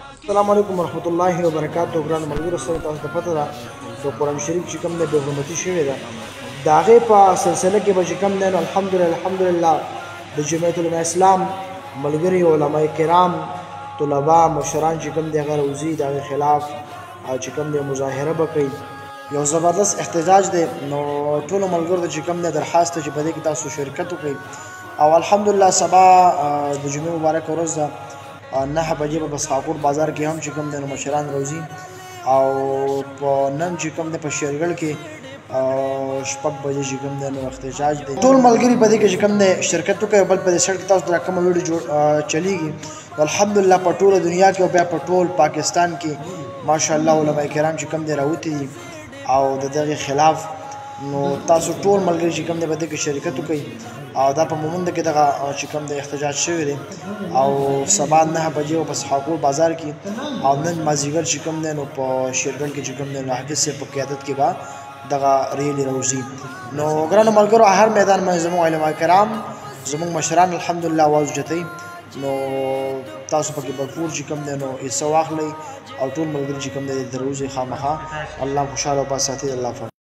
السلام علیکم ورحمۃ اللہ وبرکاتہ. ګران ملګرو سره تاسو ته پته ده د قرآن شریف چې کوم دی بې حرمتي شوې ده د هغې په سلسله کې به چې کوم دی نو الحمدلله د جمعیت علماء اسلام ملګري علما کرام طلبا مشران چې کوم دی هغه راوځي د هغې خلاف چې کوم دی مظاهره به کوي. یو زبردست احتجاج دی نو ټولو ملګرو ته چې کوم دی درخواست دی چې په دې کې تاسو شرکت وکړئ او الحمدلله سبا د جمعې مبارکه ورځ ده 9 بجې به بسخاپور بازار کې هم چې کوم دی نو مشران راوځي او په نن چې کوم دی په شیرګل کې 6 بجې چې کوم دی نو احتجاج دی. ټول ملګري په دې کې چې کوم دی شرکت وکړي. بل په دې سړک کې تاسو ته کومه ویډیو چلیږي الحمدلله په ټوله دنیا کې او بیا په ټول پاکستان کې ماشاءالله علما کرام چې کوم دی راوتي دي او د دغې خلاف نو تاسو ټول ملګري چې کوم دی په دې کې شرکت وکړئ او دا په مومند کې دغه چې کوم دی احتجاج شوی دی او سبا 9 بجې په بسخاپور بازار کې او نن مازدیګر چې کوم دی نو په شیرګل کې چې کوم دی نو حافظ صاحب په قیادت کې به دغه ریلي راوځي. نو ګرانو ملګرو هر میدان باندې زموږ علما کرام زموږ مشران الحمدلله آواز اوچتوي نو تاسو پکې بھرپور چې کوم دی نو حصه واخلئ او ټول ملګري چې کوم دی د روزي خامخا الله خوشحاله او باساتي الله